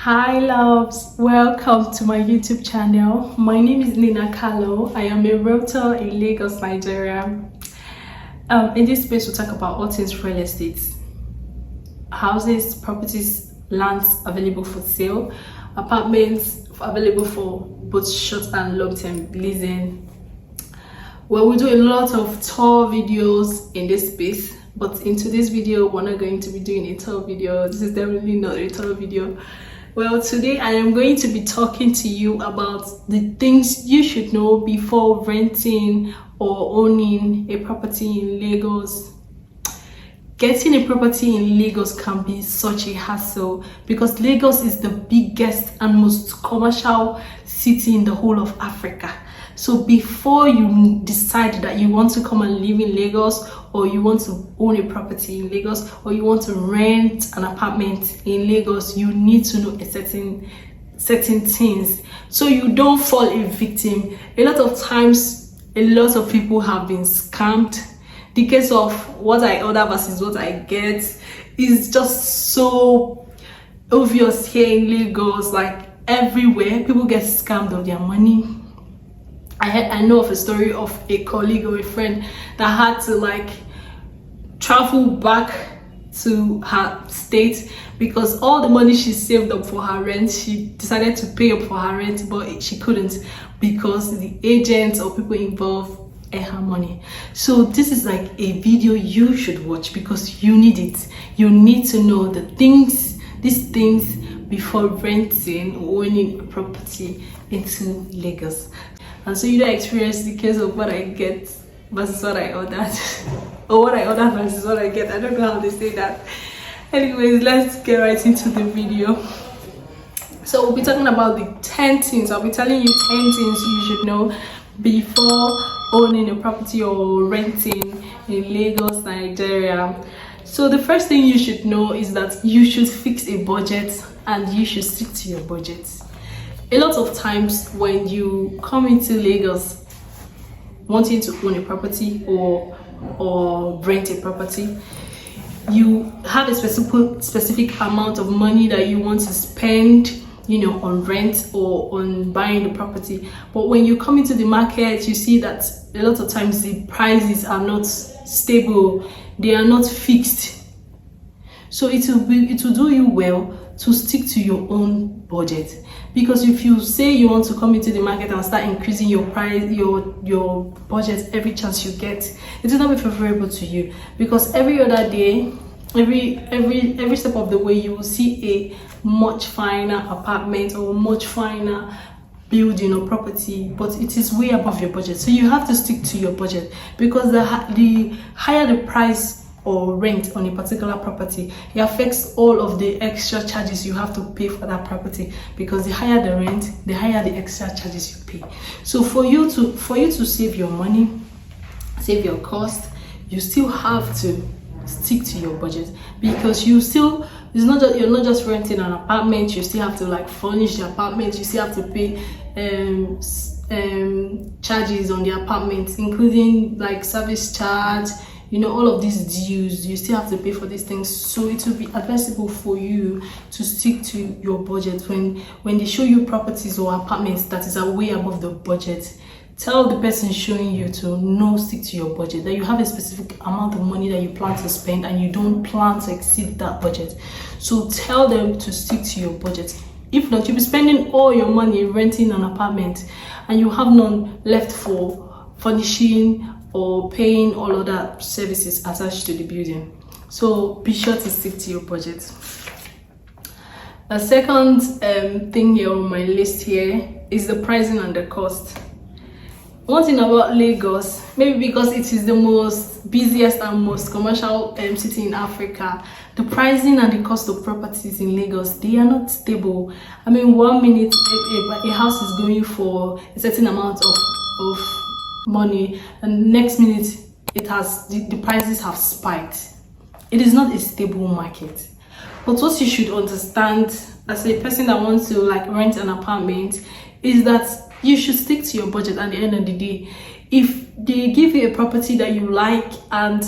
Hi loves, welcome to my YouTube channel. My name is Nina Kalo. I am a realtor in Lagos, Nigeria. In this space we'll talk about all things real estate, houses, properties, lands available for sale, apartments available for both short and long-term leasing. Well, we do a lot of tour videos in this space, but in today's video we're not going to be doing a tour video. This is definitely not a tour video. Well, today I am going to be talking to you about the things you should know before renting or owning a property in Lagos. Getting a property in Lagos can be such a hassle because Lagos is the biggest and most commercial city in the whole of Africa. So before you decide that you want to come and live in Lagos, or you want to own a property in Lagos, or you want to rent an apartment in Lagos, you need to know certain things so you don't fall a victim. A lot of times, a lot of people have been scammed. The case of what I order versus what I get is just so obvious here in Lagos. Like everywhere, people get scammed of their money. I know of a story of a colleague or a friend that had to travel back to her state because all the money she saved up for her rent, she decided to pay up for her rent, but she couldn't because the agents or people involved ate her money. So this is like a video you should watch because you need it. You need to know these things before renting or owning a property into Lagos. And so you don't experience the case of what I get versus what I ordered, or what I ordered versus what I get. I don't know how they say that. Anyways, let's get right into the video. So we'll be talking about the 10 things. I'll be telling you 10 things you should know before owning a property or renting in Lagos, Nigeria. So the first thing you should know is that you should fix a budget and you should stick to your budget. A lot of times when you come into Lagos wanting to own a property or rent a property, you have a specific amount of money that you want to spend, on rent or on buying the property. But when you come into the market, you see that a lot of times the prices are not stable, they are not fixed. So it will do you well to stick to your own budget, because if you say you want to come into the market and start increasing your price, your budget every chance you get, it will not be favorable to you, because every other day, every step of the way, you will see a much finer apartment or much finer building or property, but it is way above your budget. So you have to stick to your budget, because the higher the price or rent on a particular property, it affects all of the extra charges you have to pay for that property, because the higher the rent, the higher the extra charges you pay. So for you to save your money, save your cost, you still have to stick to your budget, because you're not just renting an apartment. You still have to furnish the apartment. You still have to pay charges on the apartment, including service charge, all of these dues. You still have to pay for these things. So it will be advisable for you to stick to your budget when they show you properties or apartments that is way above the budget. Tell the person showing you to stick to your budget, that you have a specific amount of money that you plan to spend and you don't plan to exceed that budget. So tell them to stick to your budget. If not, you'll be spending all your money renting an apartment and you have none left for furnishing or paying all other services attached to the building. So be sure to stick to your budget. The second thing here on my list here is the pricing and the cost. One thing about Lagos, maybe because it is the most busiest and most commercial city in Africa, the pricing and the cost of properties in Lagos, they are not stable. I mean, 1 minute a house is going for a certain amount of money, and next minute the prices have spiked. It is not a stable market. But what you should understand as a person that wants to rent an apartment is that you should stick to your budget at the end of the day. If they give you a property that you like and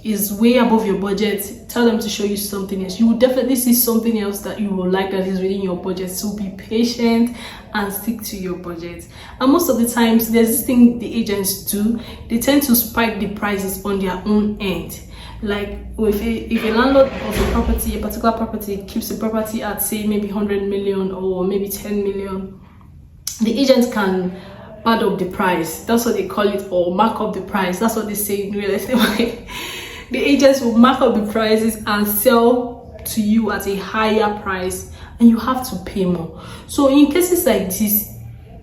is way above your budget, tell them to show you something else. You will definitely see something else that you will like that is within your budget. So be patient and stick to your budget. And most of the times, there's this thing the agents do. They tend to spike the prices on their own end. Like if a landlord of a property, a particular property, keeps the property at, say, maybe 100 million or maybe 10 million, the agent can add up the price. That's what they call it, or mark up the price. That's what they say in real estate. The agents will mark up the prices and sell to you at a higher price, and you have to pay more. So in cases like this,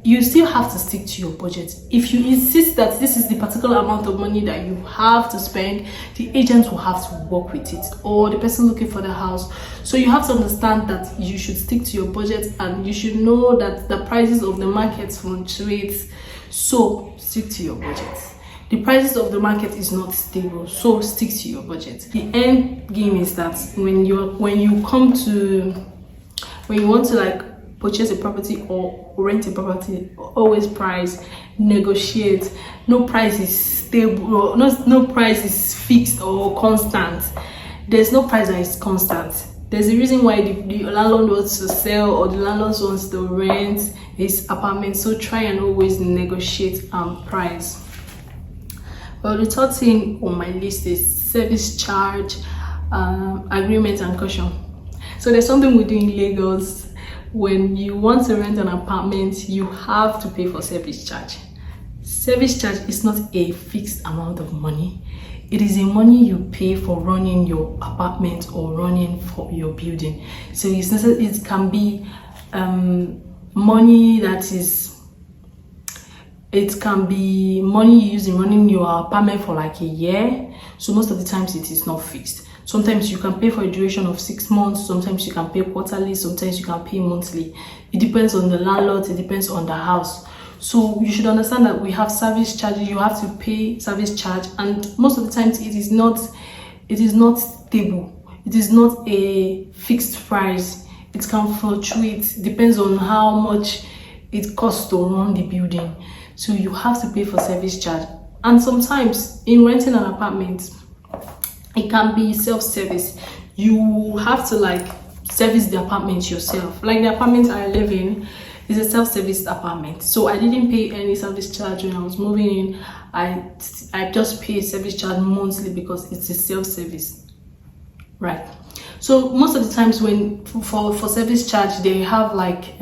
you still have to stick to your budget. If you insist that this is the particular amount of money that you have to spend, the agent will have to work with it, or the person looking for the house. So you have to understand that you should stick to your budget, and you should know that the prices of the market fluctuate. So stick to your budget. The prices of the market is not stable, so stick to your budget. The end game is that when you want to like purchase a property or rent a property, always price negotiate. No price is stable, no price is fixed or constant. There's no price that is constant. There's a reason why the landlord wants to sell or the landlord wants to rent his apartment. So try and always negotiate price. Well, the third thing on my list is service charge, agreement, and caution. So there's something we do in Lagos. When you want to rent an apartment, you have to pay for service charge. Service charge is not a fixed amount of money. It is a money you pay for running your apartment or running for your building. So it can be money that is, it can be money you use in running your apartment for like a year. So most of the times it is not fixed. Sometimes you can pay for a duration of 6 months, sometimes you can pay quarterly, sometimes you can pay monthly. It depends on the landlord, it depends on the house. So you should understand that we have service charges, you have to pay service charge, and most of the times it is not stable. It is not a fixed price. It can fluctuate, depends on how much it costs to run the building. So you have to pay for service charge. And sometimes in renting an apartment, it can be self-service. You have to like service the apartment yourself. Like the apartment I live in is a self-service apartment, so I didn't pay any service charge when I was moving in. I just pay service charge monthly because it's a self-service, right? So most of the times when for service charge, they have like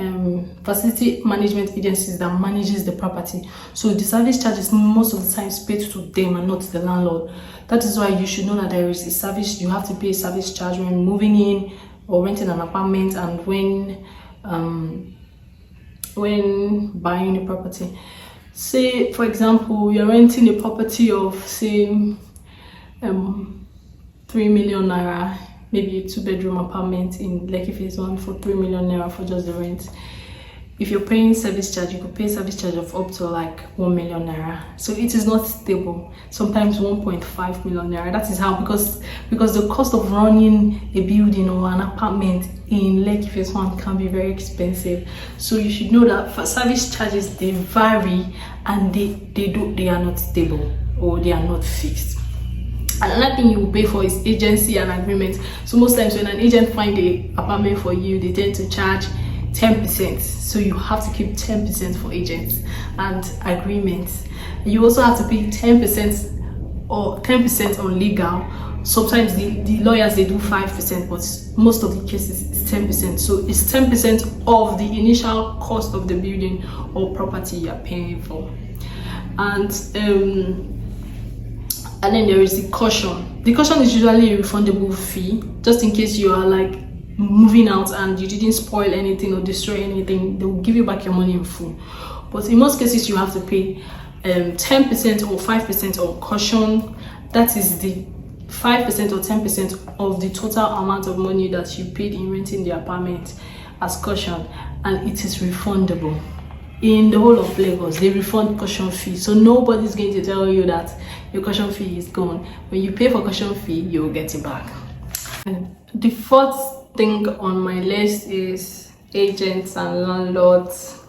facility management agencies that manages the property. So the service charge is most of the time paid to them and not to the landlord. That is why you should know that there is a service. You have to pay a service charge when moving in or renting an apartment, and when buying a property. Say for example, you're renting a property of say 3 million naira, maybe a 2-bedroom apartment in Lekki Phase 1 for 3 million naira for just the rent. If you're paying service charge, you could pay service charge of up to like 1 million naira. So it is not stable. Sometimes 1.5 million naira. That is how, because the cost of running a building or an apartment in Lekki Phase 1 can be very expensive. So you should know that for service charges, they vary, and they are not stable, or they are not fixed. Another thing you will pay for is agency and agreement. So most times when an agent finds an apartment for you, they tend to charge 10%. So you have to keep 10% for agents and agreements. You also have to pay 10% or 10% on legal. Sometimes the lawyers, they do 5%, but most of the cases it's 10%. So it's 10% of the initial cost of the building or property you're paying for. And then there is the caution. The caution is usually a refundable fee, just in case you are like moving out and you didn't spoil anything or destroy anything. They will give you back your money in full. But in most cases, you have to pay 10% or 5% on caution. That is the 5% or 10% of the total amount of money that you paid in renting the apartment as caution, and it is refundable. In the whole of Lagos, they refund caution fee, so nobody's going to tell you that your caution fee is gone. When you pay for caution fee, you'll get it back. And the fourth thing on my list is agents and landlords.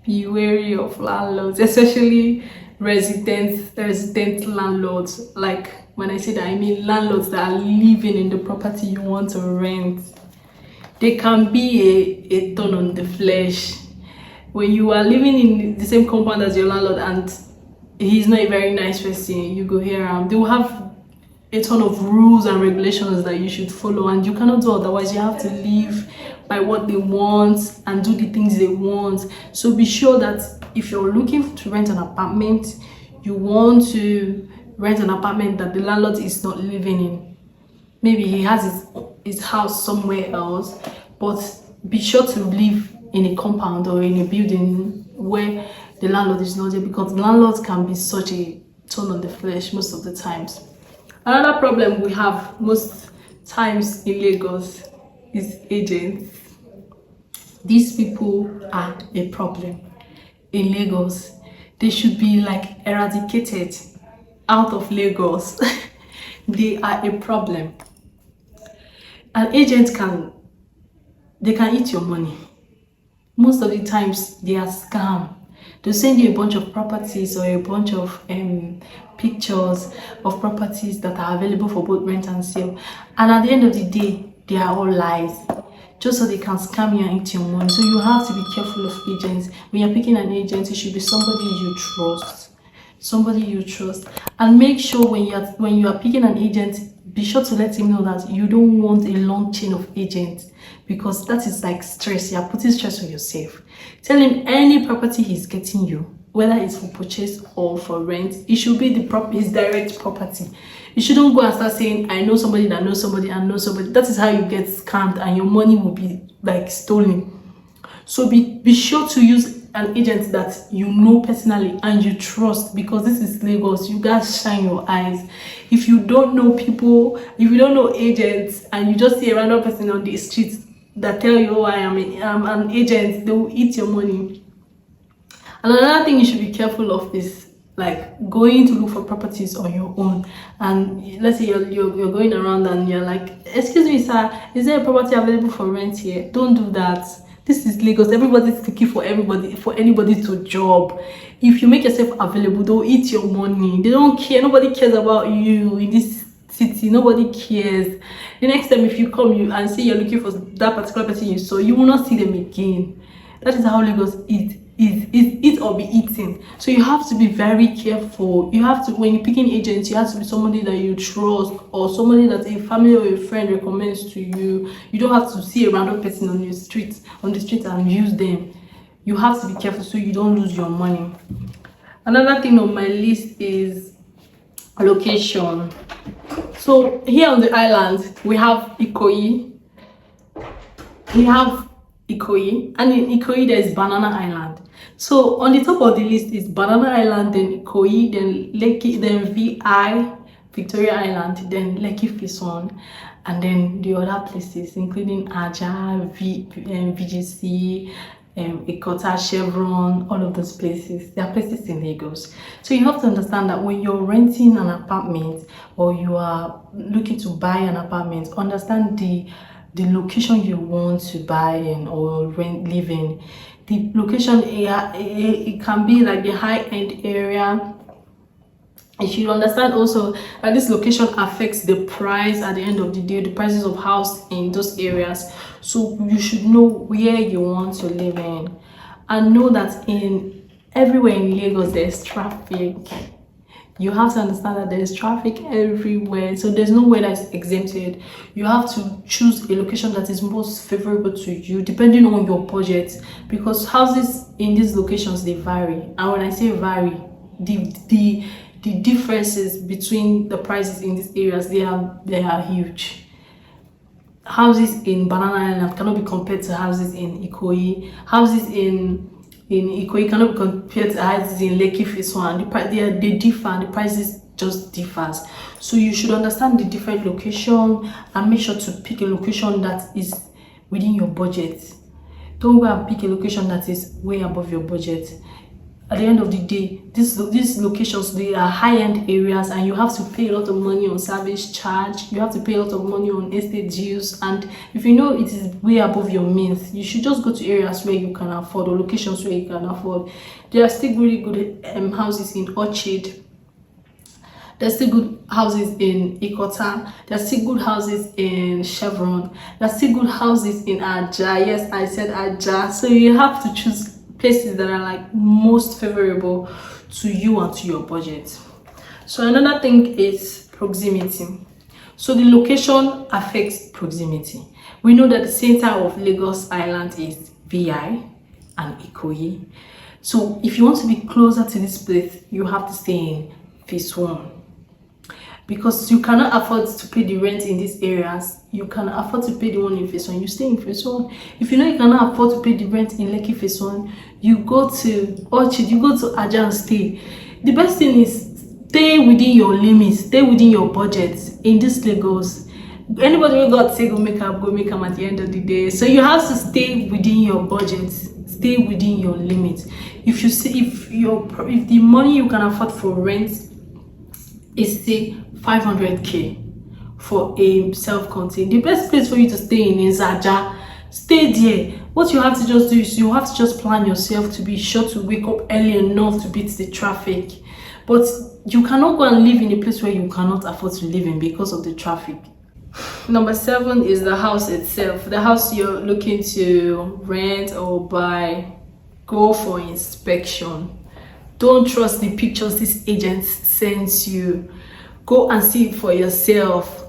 Be wary of landlords, especially resident landlords. Like when I say that, I mean landlords that are living in the property you want to rent. They can be a thorn on the flesh. When you are living in the same compound as your landlord and he's not a very nice person, you go here and they will have a ton of rules and regulations that you should follow, and you cannot do otherwise. You have to live by what they want and do the things they want. So be sure that if you're looking to rent an apartment, you want to rent an apartment that the landlord is not living in. Maybe he has his house somewhere else, but be sure to live in a compound or in a building where the landlord is not there, because landlords can be such a thorn on the flesh most of the times. Another problem we have most times in Lagos is agents. These people are a problem in Lagos. They should be like eradicated out of Lagos. They are a problem. An agent can eat your money. Most of the times they are scam. They'll send you a bunch of properties or a bunch of pictures of properties that are available for both rent and sale, and at the end of the day they are all lies, just so they can scam you and eat your money. So you have to be careful of agents. When you're picking an agent, it should be somebody you trust, and make sure when you are picking an agent, be sure to let him know that you don't want a long chain of agents, because that is like stress. You are putting stress on yourself. Tell him any property he's getting you, whether it's for purchase or for rent, it should be his direct property. You shouldn't go and start saying, I know somebody that knows somebody and knows somebody. That is how you get scammed and your money will be like stolen. So be sure to use an agent that you know personally and you trust, because this is Lagos. You guys shine your eyes. If you don't know people, if you don't know agents, and you just see a random person on the street that tell you, oh, I'm an agent, they will eat your money. And another thing you should be careful of is like going to look for properties on your own. And let's say you're going around and you're like, excuse me sir, is there a property available for rent here? Don't do that. This is Lagos. Everybody's looking for anybody to job. If you make yourself available, they'll eat your money. They don't care. Nobody cares about you in this city. Nobody cares. The next time if you come and say you're looking for that particular person you saw, you will not see them again. That is how Lagos is eat or be eaten. So you have to be very careful. You have to, when you're picking agents, you have to be somebody that you trust, or somebody that a family or a friend recommends to you. You don't have to see a random person on the street and use them. You have to be careful so you don't lose your money. Another thing on my list is location. So here on the island we have Ikoyi. And in Ikoyi there is Banana Island. So on the top of the list is Banana Island, then Ikoyi, then Lekki, then VI, Victoria Island, then Lekki Phase 1, and then the other places including Aja, VGC, Ikota, Chevron, all of those places. They are places in Lagos. So you have to understand that when you're renting an apartment or you are looking to buy an apartment, understand the location you want to buy in or live in. The location, it can be like the high-end area. You should understand also that this location affects the price at the end of the day, the prices of house in those areas. So you should know where you want to live in, and know that in everywhere in Lagos there's traffic. You have to understand that there's traffic everywhere, so there's nowhere that's exempted. You have to choose a location that is most favorable to you depending on your budget, because houses in these locations, they vary. And when I say vary, the differences between the prices in these areas, they are huge. Houses in Banana Island cannot be compared to houses in Ikoyi. Houses in Ikoyi cannot be compared to houses in Lekki Phase 1. They differ, and the prices just differs. So you should understand the different location and make sure to pick a location that is within your budget. Don't go and pick a location that is way above your budget. at the end of the day, these locations, they are high-end areas, and you have to pay a lot of money on service charge, you have to pay a lot of money on estate dues, and if you know it is way above your means, you should just go to areas where you can afford, or locations where you can afford. There are still really good houses in Orchard. There's still good houses in Ikota. There's still good houses in Chevron. There's still good houses in Aja. Yes, I said Aja. So you have to choose places that are like most favorable to you and to your budget. So another thing is proximity. So the location affects proximity. We know that the center of Lagos Island is VI and Ikoyi. So if you want to be closer to this place, you have to stay in phase 1. Because you cannot afford to pay the rent in these areas, you can afford to pay the one in phase 1, you stay in phase 1. If you know you cannot afford to pay the rent in Lekki phase 1, you go to Orchard, you go to Aja and stay. The best thing is stay within your limits, stay within your budget in this Lagos. Anybody will got say go make up at the end of the day. So you have to stay within your budget, stay within your limits. If you see if the money you can afford for rent is say 500k for a self-contained, the best place for you to stay in is Aja. Stay there. What you have to just do is you have to just plan yourself to be sure to wake up early enough to beat the traffic. But you cannot go and live in a place where you cannot afford to live in because of the traffic. Number 7 is the house itself. The house you're looking to rent or buy, go for inspection. Don't trust the pictures these agents sends you. Go and see it for yourself.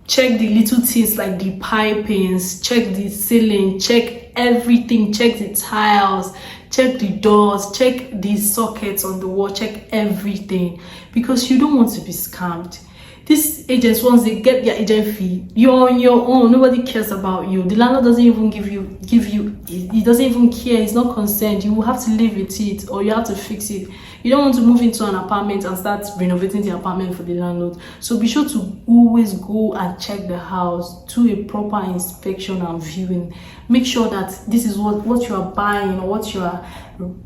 Check the little things like the pipings, check the ceiling, check everything, check the tiles, check the doors, check the sockets on the wall, check everything, because you don't want to be scammed. These agents, once they get their agent fee, you're on your own. Nobody cares about you. The landlord doesn't even give you. He doesn't even care. He's not concerned. You will have to live with it, or you have to fix it. You don't want to move into an apartment and start renovating the apartment for the landlord. So be sure to always go and check the house, do a proper inspection and viewing. Make sure that this is what you are buying or what you are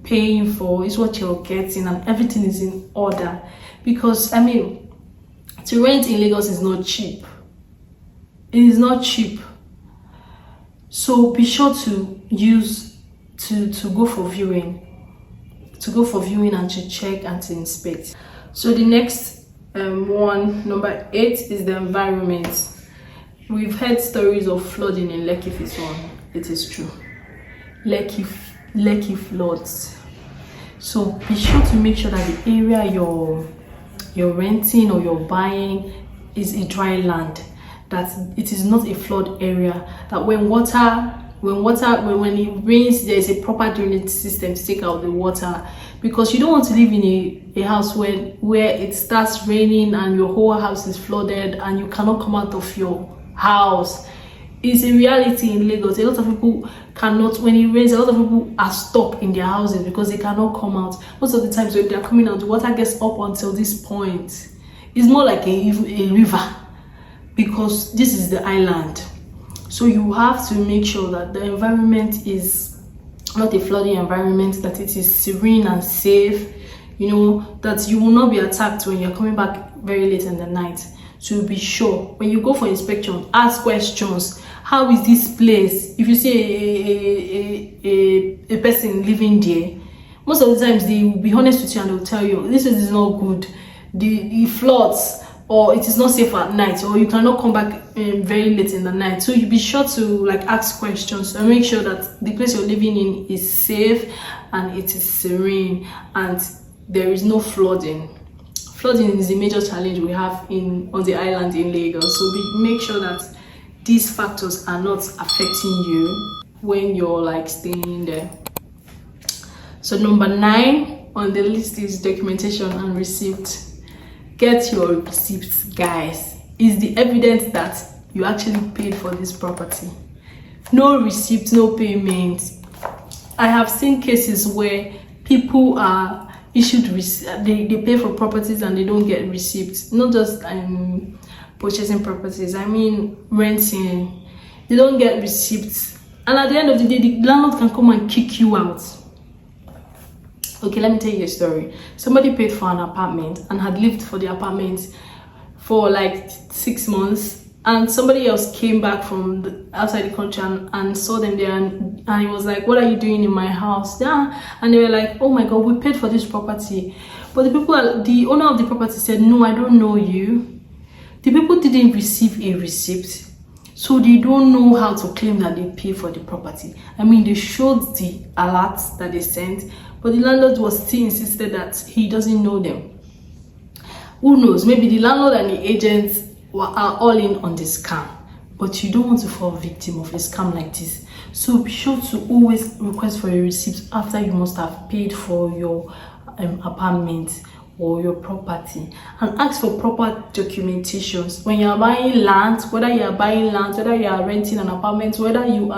paying for is what you're getting, and everything is in order. Because I mean, to rent in Lagos is not cheap. It is not cheap. So be sure to go for viewing. To go for viewing and to check and to inspect. So the next one, number 8, is the environment. We've heard stories of flooding in Lekki phase 1. It is true. Lekki floods. So be sure to make sure that the area you're renting or you're buying is a dry land, that it is not a flood area, that when it rains, there's a proper drainage system to take out the water, because you don't want to live in a house where it starts raining and your whole house is flooded and you cannot come out of your house. It's a reality in Lagos. A lot of people cannot, when it rains, a lot of people are stuck in their houses because they cannot come out. Most of the times when they're coming out, the water gets up until this point. It's more like a river, because this is the island. So you have to make sure that the environment is not a flooding environment, that it is serene and safe, that you will not be attacked when you're coming back very late in the night. To be sure, when you go for inspection, ask questions. How is this place? If you see a person living there, most of the times they will be honest with you and they'll tell you this is not good. The floods, or it is not safe at night, or you cannot come back very late in the night. So you be sure to ask questions and make sure that the place you're living in is safe and it is serene and there is no flooding. Flooding is a major challenge we have on the island in Lagos. So make sure that these factors are not affecting you when you're staying there. So number 9 on the list is documentation and receipt. Get your receipts, guys. Is the evidence that you actually paid for this property. No receipt, no payment. I have seen cases where people are issued they pay for properties and they don't get receipts. Not just purchasing properties, I mean renting. They don't get receipts, and at the end of the day the landlord can come and kick you out. Okay, let me tell you a story. Somebody paid for an apartment and had lived for the apartment for like 6 months, and somebody else came back from outside the country and saw them there, and he was like, what are you doing in my house? Yeah. And they were like, oh my god, we paid for this property. But the owner of the property said, no, I don't know you. The people didn't receive a receipt, so they don't know how to claim that they paid for the property. I mean, they showed the alerts that they sent, but the landlord was still insisted that he doesn't know them. Who knows? Maybe the landlord and the agents are all in on the scam, but you don't want to fall victim of a scam like this. So be sure to always request for a receipt after you must have paid for your apartment or your property, and ask for proper documentations when you are buying land, whether you are buying land, whether you are renting an apartment, whether you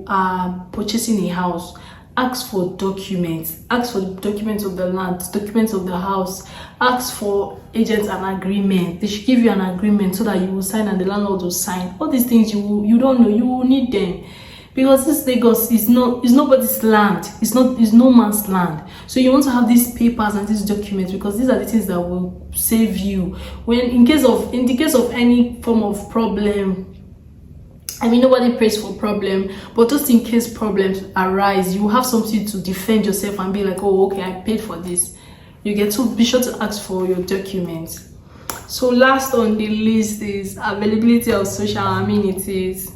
are purchasing a house. Ask for documents. Ask for documents of the land, documents of the house. Ask for agents and agreement. They should give you an agreement so that you will sign and the landlord will sign. All these things you don't know, you will need them, because this Lagos is nobody's land. It's no man's land. So you want to have these papers and these documents, because these are the things that will save you when in the case of any form of problem. I mean, nobody prays for problem, but just in case problems arise, you have something to defend yourself and be like, oh, okay, I paid for this. You get to be sure to ask for your documents. So last on the list is availability of social amenities.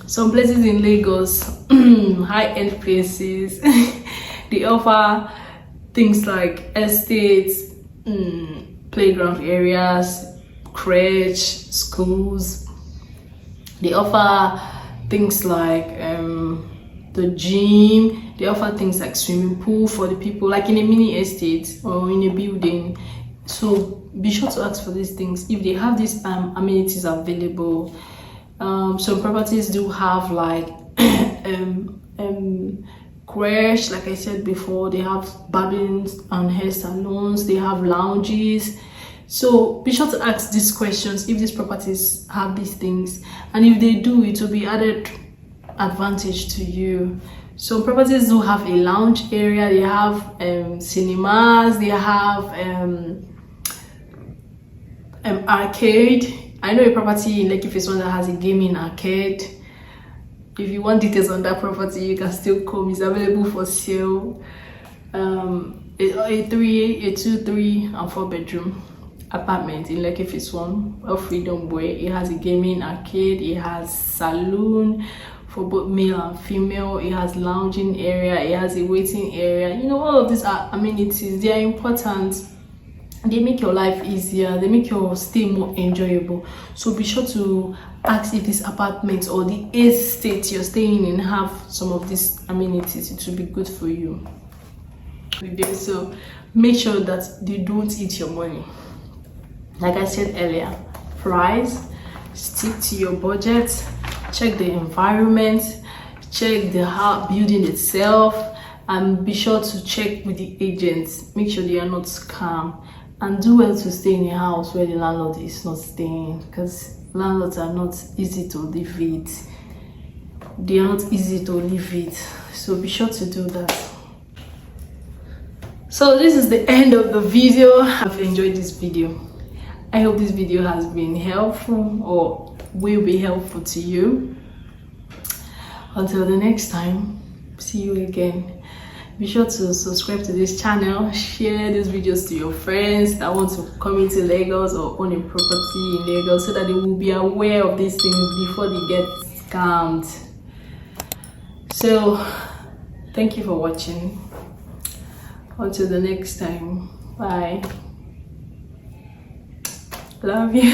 Some places in Lagos, high-end places, they offer things like estates, playground areas, crèche, schools. They offer things like the gym. They offer things like swimming pool for the people, like in a mini estate or in a building. So be sure to ask for these things if they have these amenities available. Some properties do have like crèche, like I said before. They have barbing and hair salons. They have lounges. So be sure to ask these questions if these properties have these things, and if they do, it will be added advantage to you. Some properties do have a lounge area. They have cinemas. They have arcade. I know a property in Lekki Phase 1 that has a gaming arcade. If you want details on that property, you can still come. It's available for sale. A 2, 3, and 4 bedroom apartment in Lekki Phase 1 of Freedom Way. It has a gaming arcade. It has saloon for both male and female. It has lounging area. It has a waiting area. You know, all of these are amenities. They are important. They make your life easier. They make your stay more enjoyable. So be sure to ask if this apartment or the estate you're staying in have some of these amenities. It will be good for you. So make sure that they don't eat your money. Like I said earlier, price, stick to your budget, check the environment, check the building itself, and be sure to check with the agents. Make sure they are not scam, and do well to stay in a house where the landlord is not staying, because landlords are not easy to live with. They are not easy to live with, so be sure to do that. So this is the end of the video. I've enjoyed this video. I hope this video has been helpful or will be helpful to you. Until the next time, see you again. Be sure to subscribe to this channel, share these videos to your friends that want to come into Lagos or own a property in Lagos, so that they will be aware of these things before they get scammed. So thank you for watching. Until the next time, bye. Love you.